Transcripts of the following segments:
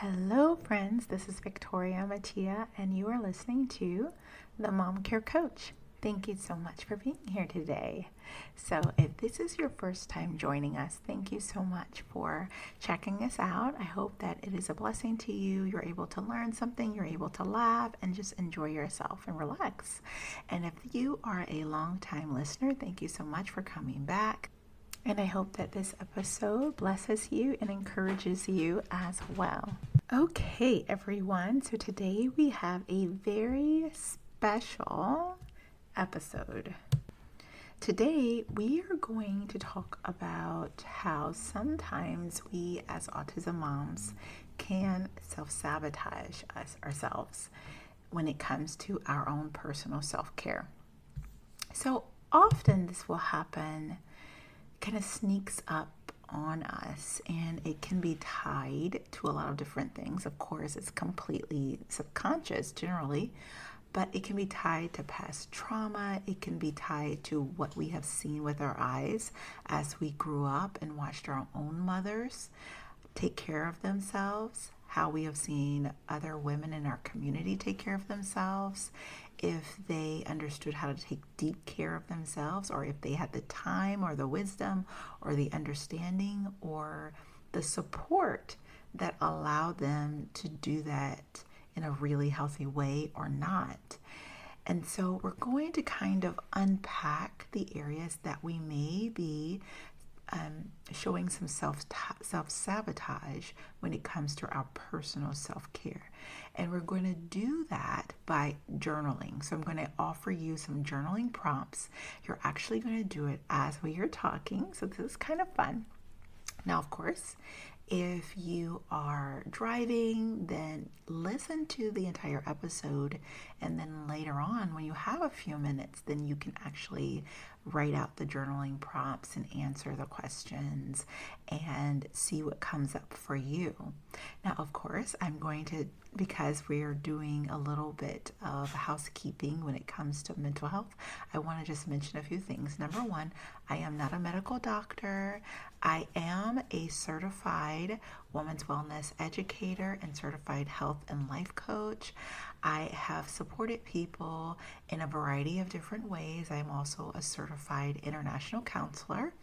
Hello, friends. This is Victoria Mattia, and you are listening to the Mom Care Coach. Thank you so much for being here today. So, if this is your first time joining us, thank you so much for checking us out. I hope that it is a blessing to you. You're able to learn something, you're able to laugh, and just enjoy yourself and relax. And if you are a long-time listener, thank you so much for coming back. And I hope that this episode blesses you and encourages you as well. Okay, everyone. So today we have a very special episode. Today we are going to talk about how sometimes we as autism moms can self-sabotage ourselves when it comes to our own personal self-care. So often this will happen, kind of sneaks up on us, and it can be tied to a lot of different things. Of course, it's completely subconscious generally, but it can be tied to past trauma. It can be tied to what we have seen with our eyes as we grew up and watched our own mothers take care of themselves, how we have seen other women in our community take care of themselves, if they understood how to take deep care of themselves, or if they had the time or the wisdom or the understanding or the support that allowed them to do that in a really healthy way or not. And so we're going to kind of unpack the areas that we may be showing some self-sabotage when it comes to our personal self-care. And we're going to do that by journaling. So I'm going to offer you some journaling prompts. You're actually going to do it as we are talking. So this is kind of fun. Now, of course, if you are driving, then listen to the entire episode, and then later on, when you have a few minutes, then you can actually write out the journaling prompts and answer the questions and see what comes up for you. Now, of course, I'm going to, because we're doing a little bit of housekeeping when it comes to mental health, I want to just mention a few things. Number one, I am not a medical doctor. I am a certified women's wellness educator and certified health and life coach. I have supported people in a variety of different ways. I am also a certified international counselor,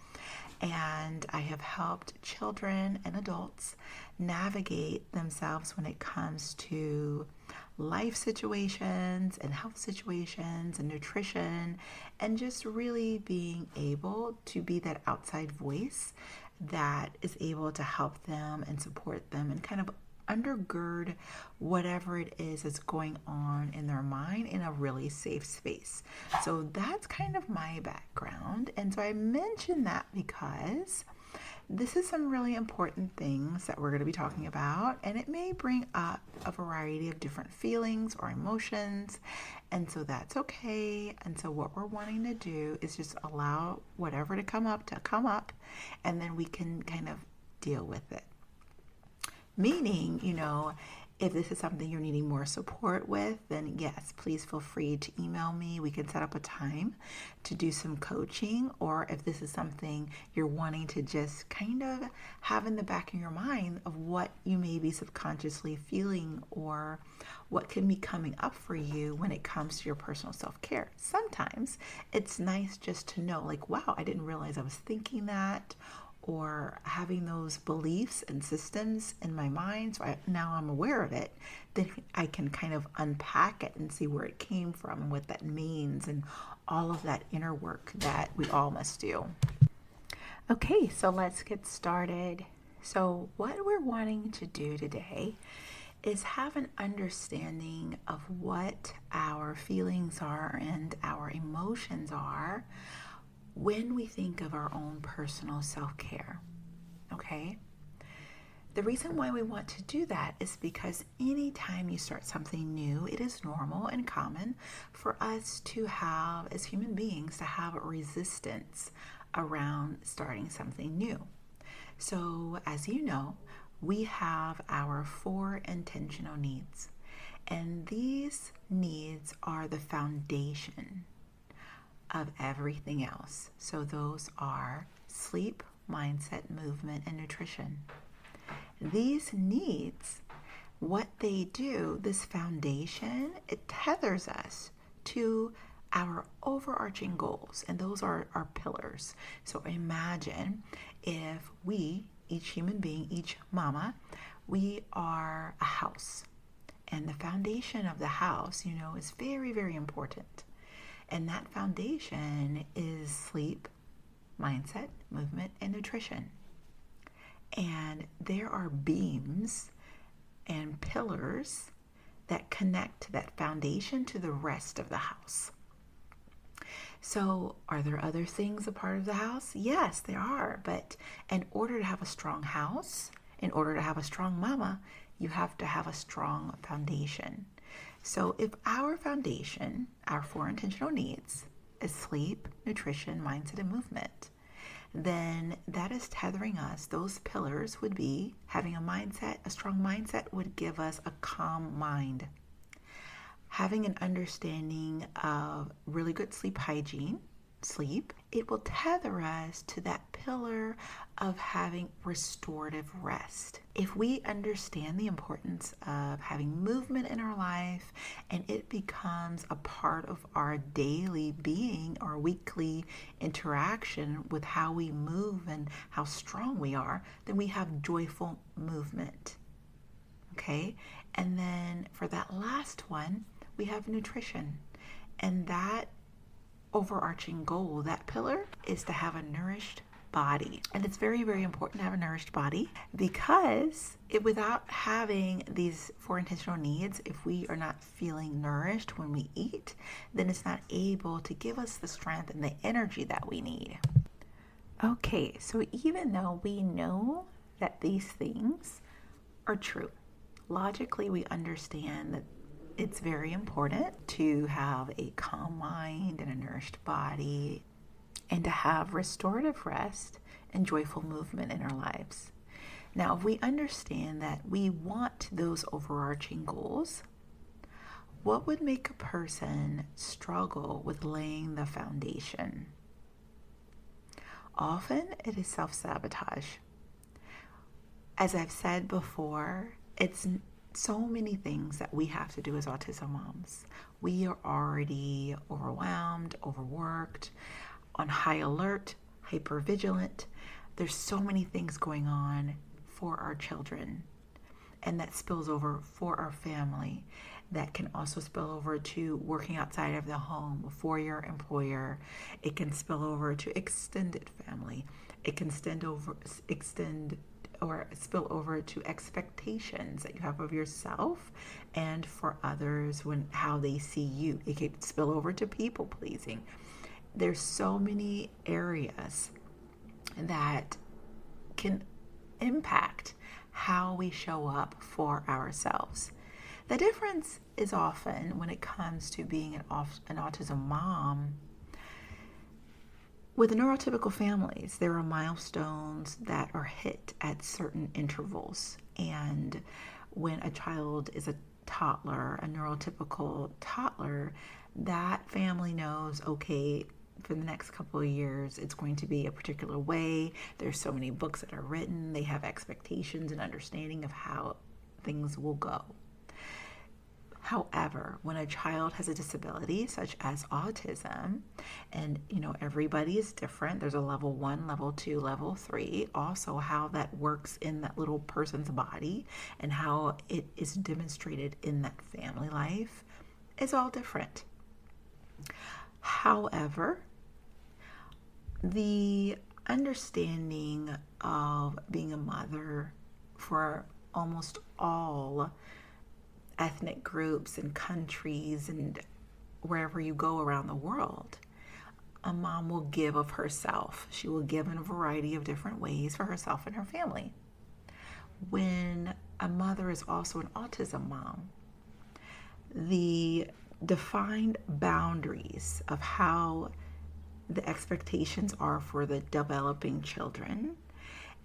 and I have helped children and adults navigate themselves when it comes to life situations and health situations and nutrition, and just really being able to be that outside voice that is able to help them and support them and kind of undergird whatever it is that's going on in their mind in a really safe space. So that's kind of my background. And so I mention that because this is some really important things that we're going to be talking about, and it may bring up a variety of different feelings or emotions, and so that's okay. And so what we're wanting to do is just allow whatever to come up, and then we can kind of deal with it. Meaning, if this is something you're needing more support with, then yes, please feel free to email me. We can set up a time to do some coaching. Or if this is something you're wanting to just kind of have in the back of your mind of what you may be subconsciously feeling or what can be coming up for you when it comes to your personal self-care. Sometimes it's nice just to know, like, wow, I didn't realize I was thinking that, or having those beliefs and systems in my mind, so now I'm aware of it, then I can kind of unpack it and see where it came from and what that means and all of that inner work that we all must do. Okay, so let's get started. So what we're wanting to do today is have an understanding of what our feelings are and our emotions are when we think of our own personal self-care, okay? The reason why we want to do that is because anytime you start something new, it is normal and common for us to have, as human beings, to have resistance around starting something new. So, as you know, we have our 4 intentional needs, and these needs are the foundation of everything else. So those are sleep, mindset, movement, and nutrition. These needs what they do, this foundation, it tethers us to our overarching goals, and those are our pillars. So imagine if we, each human being, each mama, we are a house, and the foundation of the house, is very, very important. And that foundation is sleep, mindset, movement, and nutrition. And there are beams and pillars that connect that foundation to the rest of the house. So, are there other things a part of the house? Yes, there are. But in order to have a strong house, in order to have a strong mama, you have to have a strong foundation. So, if our foundation, our 4 intentional needs, is sleep, nutrition, mindset, and movement, then that is tethering us. Those pillars would be having a mindset. A strong mindset would give us a calm mind. Having an understanding of really good sleep hygiene, it will tether us to that pillar of having restorative rest. If we understand the importance of having movement in our life and it becomes a part of our daily being, our weekly interaction with how we move and how strong we are, then we have joyful movement. Okay? And then for that last one, we have nutrition. And that overarching goal, that pillar, is to have a nourished body. And it's very, very important to have a nourished body because without having these 4 intentional needs, if we are not feeling nourished when we eat, then it's not able to give us the strength and the energy that we need. Okay, so even though we know that these things are true, logically we understand that it's very important to have a calm mind and a nourished body and to have restorative rest and joyful movement in our lives. Now, if we understand that we want those overarching goals, what would make a person struggle with laying the foundation? Often it is self-sabotage. As I've said before, it's so many things that we have to do as autism moms. We are already overwhelmed, overworked, on high alert, hypervigilant. There's so many things going on for our children, and that spills over for our family. That can also spill over to working outside of the home for your employer. It can spill over to extended family. It can spill over to expectations that you have of yourself and for others when how they see you. It can spill over to people pleasing. There's so many areas that can impact how we show up for ourselves. The difference is often when it comes to being an autism mom. With neurotypical families, there are milestones that are hit at certain intervals. And when a child is a toddler, a neurotypical toddler, that family knows, okay, for the next couple of years, it's going to be a particular way. There's so many books that are written. They have expectations and understanding of how things will go. However, when a child has a disability such as autism, and everybody is different, there's a level 1, level 2, level 3, also how that works in that little person's body and how it is demonstrated in that family life is all different. However, the understanding of being a mother for almost all ethnic groups and countries and wherever you go around the world, a mom will give of herself. She will give in a variety of different ways for herself and her family. When a mother is also an autism mom, the defined boundaries of how the expectations are for the developing children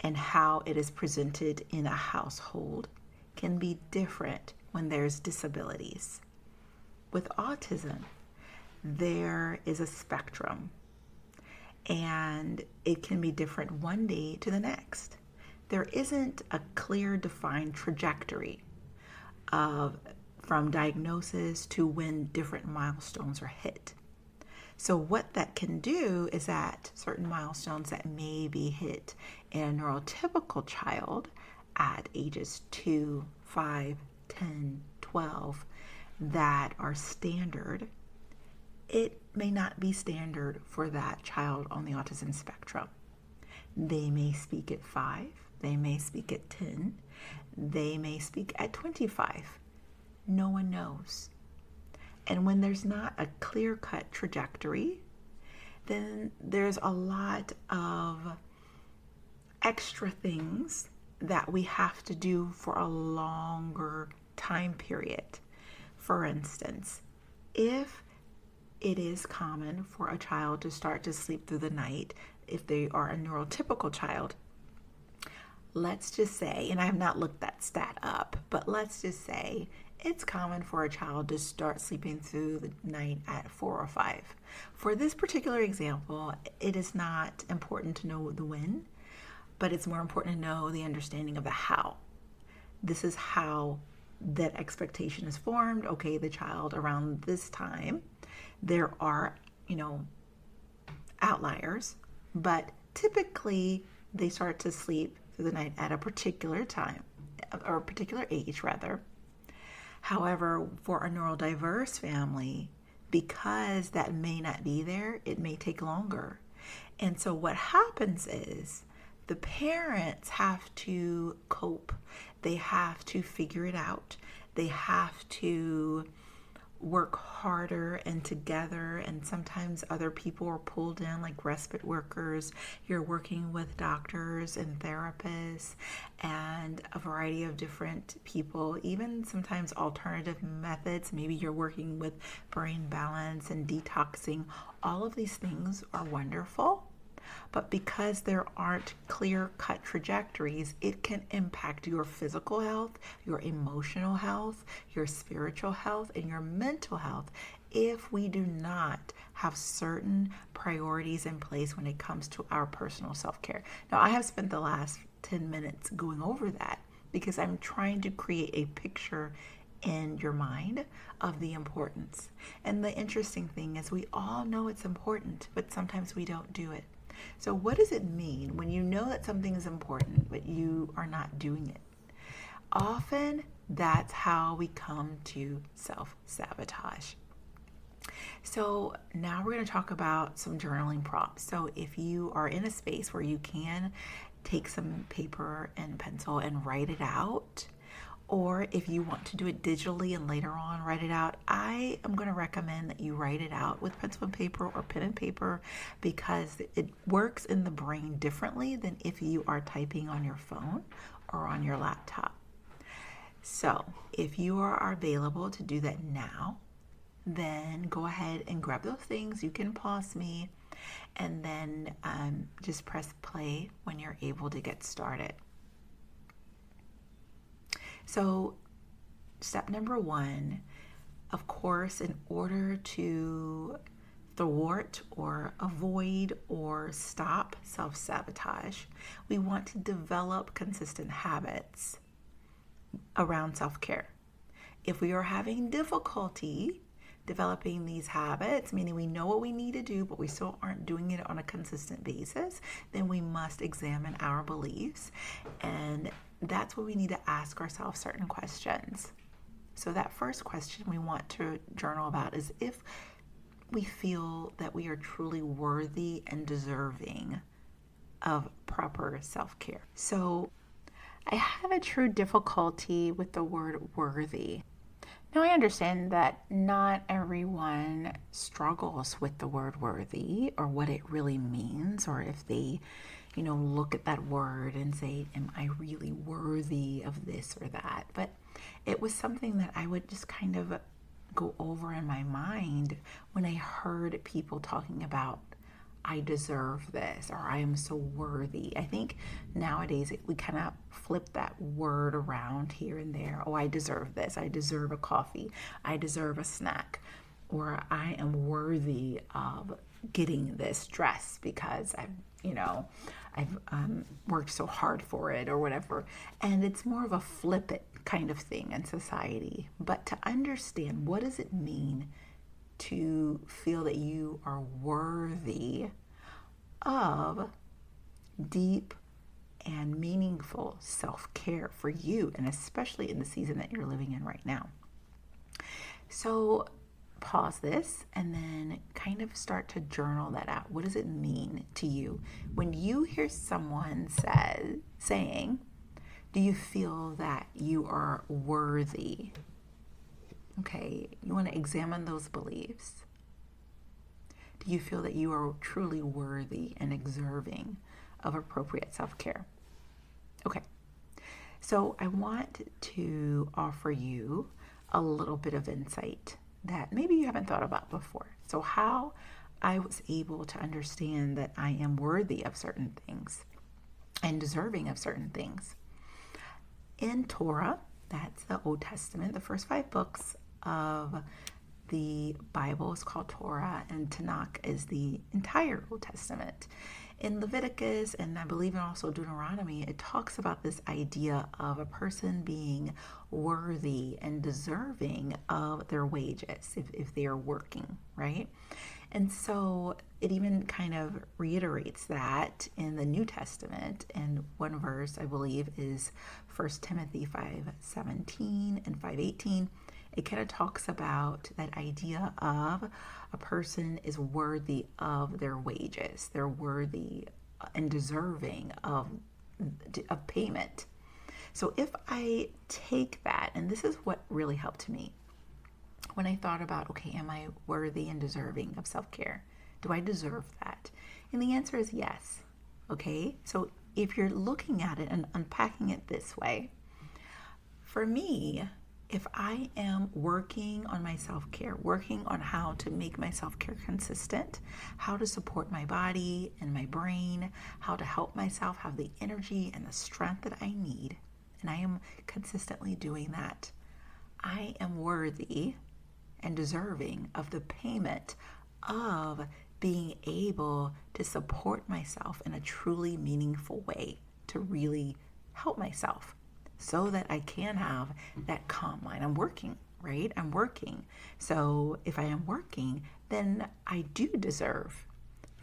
and how it is presented in a household can be different when there's disabilities. With autism, there is a spectrum, and it can be different one day to the next. There isn't a clear defined trajectory. of from diagnosis to when different milestones are hit. So what that can do is that certain milestones that may be hit in a neurotypical child at ages 2, 5, 10, 12 that are standard, it may not be standard for that child on the autism spectrum. They may speak at 5, they may speak at 10, they may speak at 25. No one knows. And when there's not a clear-cut trajectory, then there's a lot of extra things that we have to do for a longer time period. For instance, if it is common for a child to start to sleep through the night, if they are a neurotypical child, let's just say, and I have not looked that stat up, but let's just say it's common for a child to start sleeping through the night at 4 or 5. For this particular example, it is not important to know the when, but it's more important to know the understanding of the how. This is how that expectation is formed. Okay, the child around this time, there are, outliers, but typically they start to sleep through the night at a particular time, or a particular age rather. However, for a neurodiverse family, because that may not be there, it may take longer. And so what happens is the parents have to cope. They have to figure it out. They have to work harder and together, and sometimes other people are pulled in, like respite workers. You're working with doctors and therapists and a variety of different people, even sometimes alternative methods. Maybe you're working with brain balance and detoxing. All of these things are wonderful, but because there aren't clear-cut trajectories, it can impact your physical health, your emotional health, your spiritual health, and your mental health if we do not have certain priorities in place when it comes to our personal self-care. Now, I have spent the last 10 minutes going over that because I'm trying to create a picture in your mind of the importance. And the interesting thing is we all know it's important, but sometimes we don't do it. So what does it mean when you know that something is important, but you are not doing it? Often that's how we come to self-sabotage. So now we're going to talk about some journaling prompts. So if you are in a space where you can take some paper and pencil and write it out, or if you want to do it digitally and later on write it out, I am going to recommend that you write it out with pencil and paper or pen and paper because it works in the brain differently than if you are typing on your phone or on your laptop. So if you are available to do that now, then go ahead and grab those things. You can pause me and then just press play when you're able to get started. So step number 1, of course, in order to thwart or avoid or stop self-sabotage, we want to develop consistent habits around self-care. If we are having difficulty developing these habits, meaning we know what we need to do, but we still aren't doing it on a consistent basis, then we must examine our beliefs. And that's where we need to ask ourselves certain questions. So that first question we want to journal about is if we feel that we are truly worthy and deserving of proper self-care. So I have a true difficulty with the word worthy. Now, I understand that not everyone struggles with the word worthy or what it really means, or if they, look at that word and say, am I really worthy of this or that? But it was something that I would just kind of go over in my mind when I heard people talking about, I deserve this, or I am so worthy. I think nowadays we kind of flip that word around here and there. Oh, I deserve this. I deserve a coffee. I deserve a snack. Or I am worthy of getting this dress because I've worked so hard for it or whatever. And it's more of a flip it kind of thing in society. But to understand, what does it mean to feel that you are worthy of deep and meaningful self-care for you, and especially in the season that you're living in right now. So pause this and then kind of start to journal that out. What does it mean to you when you hear someone saying, do you feel that you are worthy? Okay, you want to examine those beliefs. Do you feel that you are truly worthy and deserving of appropriate self-care? Okay, so I want to offer you a little bit of insight that maybe you haven't thought about before. So how I was able to understand that I am worthy of certain things and deserving of certain things. In Torah, that's the Old Testament, the first 5 books of the Bible is called Torah, and Tanakh is the entire Old Testament. In Leviticus, and I believe in also Deuteronomy, it talks about this idea of a person being worthy and deserving of their wages if they are working, right? And so it even kind of reiterates that in the New Testament. And one verse, I believe, is 1 Timothy 5:17 and 5:18. It kind of talks about that idea of a person is worthy of their wages. They're worthy and deserving of payment. So if I take that, and this is what really helped me when I thought about, okay, am I worthy and deserving of self-care? Do I deserve that? And the answer is yes. Okay, so if you're looking at it and unpacking it this way, for me, if I am working on my self-care, working on how to make my self-care consistent, how to support my body and my brain, how to help myself have the energy and the strength that I need, and I am consistently doing that, I am worthy and deserving of the payment of being able to support myself in a truly meaningful way, to really help myself, so that I can have that calm mind. I'm working, right? I'm working. So if I am working, then I do deserve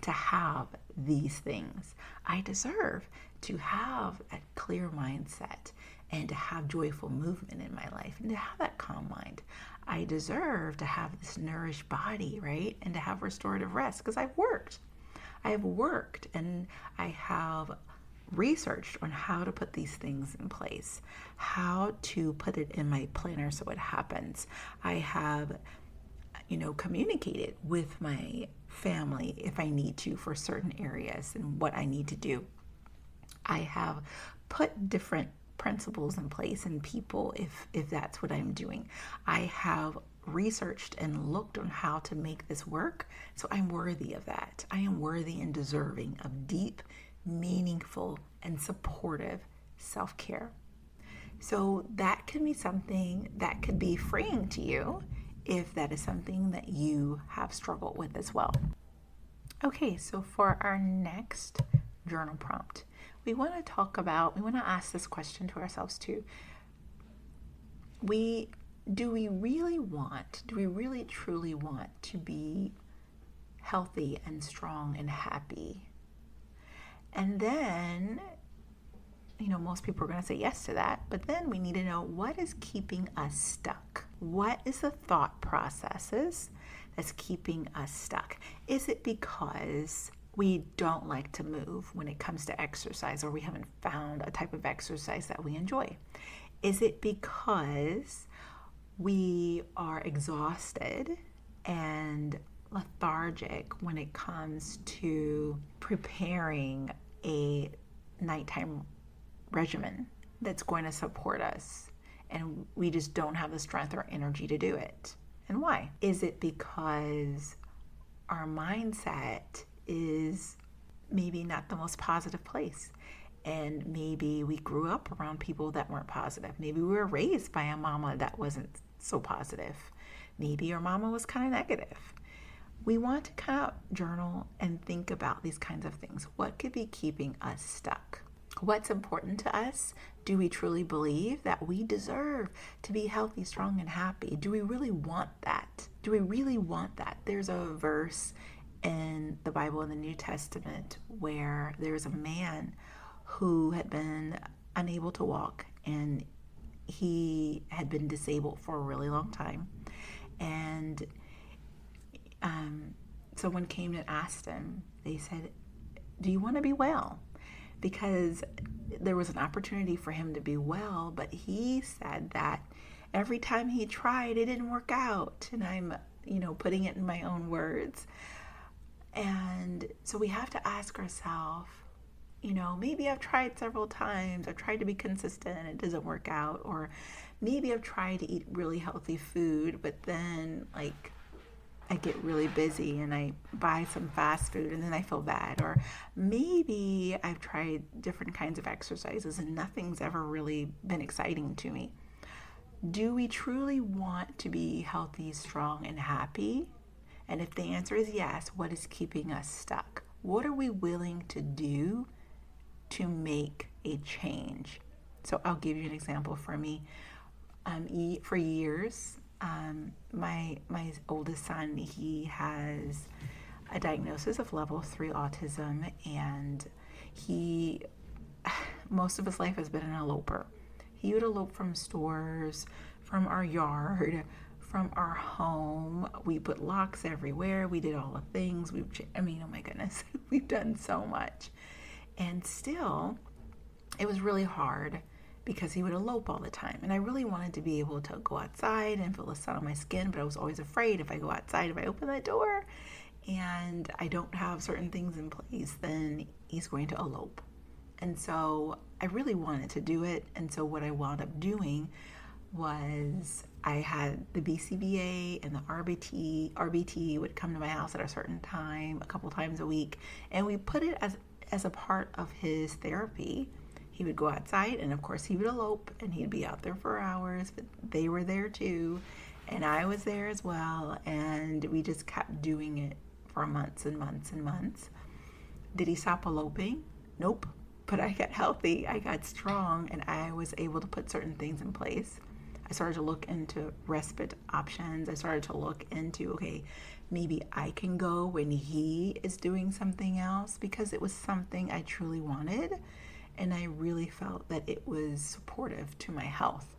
to have these things. I deserve to have a clear mindset and to have joyful movement in my life and to have that calm mind. I deserve to have this nourished body, right? And to have restorative rest because I've worked. I have worked and I have researched on how to put these things in place, how to put it in my planner so it happens. I have, communicated with my family if I need to for certain areas and what I need to do. I have put different principles in place in people if that's what I'm doing. I have researched and looked on how to make this work, so I'm worthy of that. I am worthy and deserving of deep, meaningful, and supportive self-care. So that can be something that could be freeing to you if that is something that you have struggled with as well. Okay, so for our next journal prompt, we want to ask this question to ourselves too. Do we really truly want to be healthy and strong and happy? And then, most people are going to say yes to that, but then we need to know, what is keeping us stuck? What is the thought processes that's keeping us stuck? Is it because we don't like to move when it comes to exercise, or we haven't found a type of exercise that we enjoy? Is it because we are exhausted and lethargic when it comes to preparing a nighttime regimen that's going to support us, and we just don't have the strength or energy to do it? And why? Is it because our mindset is maybe not the most positive place, and maybe we grew up around people that weren't positive? Maybe we were raised by a mama that wasn't so positive. Maybe your mama was kind of negative. we want to kind of journal and think about these kinds of things. What could be keeping us stuck? What's important to us? Do we truly believe that we deserve to be healthy, strong, and happy? Do we really want that? Do we really want that? There's a verse in the Bible in the New Testament where there's a man who had been unable to walk, and he had been disabled for a really long time. And someone came and asked him, they said, do you want to be well? Because there was an opportunity for him to be well, but he said that every time he tried, it didn't work out. And I'm, putting it in my own words. And so we have to ask ourselves, maybe I've tried several times. I've tried to be consistent and it doesn't work out. Or maybe I've tried to eat really healthy food, but then I get really busy and I buy some fast food and then I feel bad. Or maybe I've tried different kinds of exercises and nothing's ever really been exciting to me. Do we truly want to be healthy, strong, and happy? And if the answer is yes, what is keeping us stuck? What are we willing to do to make a change? So I'll give you an example for me. For years, my oldest son, he has a diagnosis of level 3 autism, and he most of his life has been an eloper. He would elope from stores, from our yard, from our home. We put locks everywhere. We did all the things. Oh my goodness, we've done so much. And still, it was really hard because he would elope all the time. And I really wanted to be able to go outside and feel the sun on my skin, but I was always afraid if I go outside, if I open that door and I don't have certain things in place, then he's going to elope. And so I really wanted to do it. And so what I wound up doing was I had the BCBA and the RBT would come to my house at a certain time, a couple times a week, and we put it as a part of his therapy. He would go outside, and of course he would elope, and he'd be out there for hours, but they were there too, and I was there as well, and we just kept doing it for months and months and months. Did he stop eloping? Nope. But I got healthy, I got strong, and I was able to put certain things in place. I started to look into respite options. I started to look into, okay, maybe I can go when he is doing something else, because it was something I truly wanted. And I really felt that it was supportive to my health.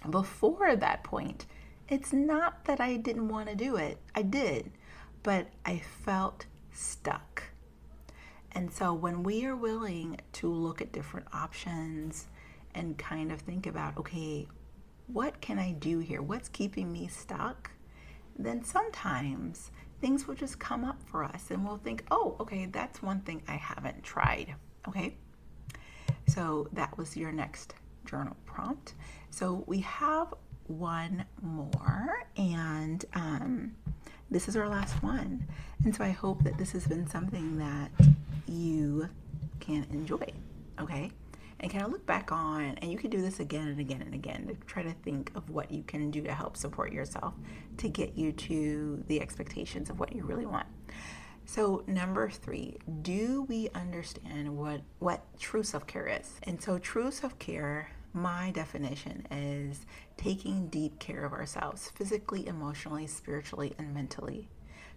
Before that point, it's not that I didn't want to do it. I did, but I felt stuck. And so when we are willing to look at different options and kind of think about, okay, what can I do here? What's keeping me stuck? Then sometimes things will just come up for us and we'll think, oh, okay, that's one thing I haven't tried. Okay. So that was your next journal prompt. So we have one more, and this is our last one. And so I hope that this has been something that you can enjoy, okay? And kind of look back on, and you can do this again and again and again to try to think of what you can do to help support yourself to get you to the expectations of what you really want. So number 3, do we understand what true self-care is? And so true self-care, my definition is taking deep care of ourselves, physically, emotionally, spiritually, and mentally.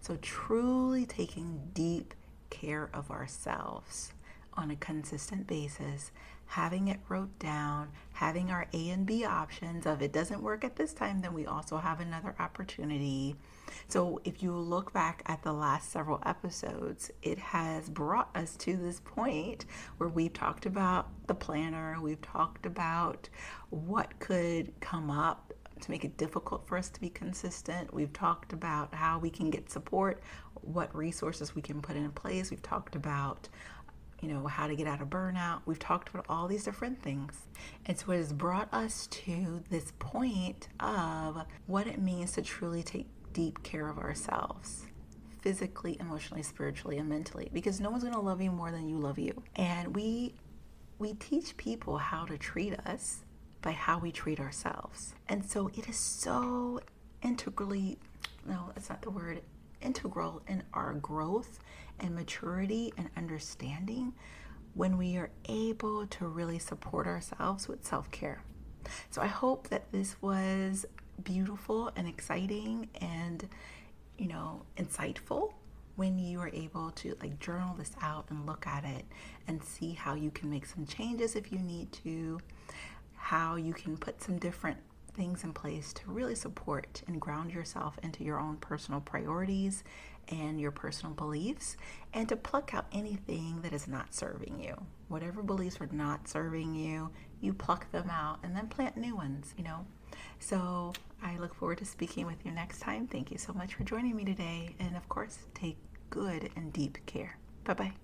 So truly taking deep care of ourselves on a consistent basis, having it wrote down, having our A and B options of it doesn't work at this time, then we also have another opportunity. So if you look back at the last several episodes, it has brought us to this point where we've talked about the planner, we've talked about what could come up to make it difficult for us to be consistent. We've talked about how we can get support, what resources we can put in place. We've talked about how to get out of burnout. We've talked about all these different things. And so it has brought us to this point of what it means to truly take deep care of ourselves, physically, emotionally, spiritually, and mentally, because no one's going to love you more than you love you. And we teach people how to treat us by how we treat ourselves. And so it is so integral in our growth and maturity and understanding when we are able to really support ourselves with self-care. So I hope that this was beautiful and exciting and, insightful when you are able to journal this out and look at it and see how you can make some changes if you need to, how you can put some different things in place to really support and ground yourself into your own personal priorities and your personal beliefs, and to pluck out anything that is not serving you. Whatever beliefs are not serving you, you pluck them out and then plant new ones, So I look forward to speaking with you next time. Thank you so much for joining me today. And of course, take good and deep care. Bye-bye.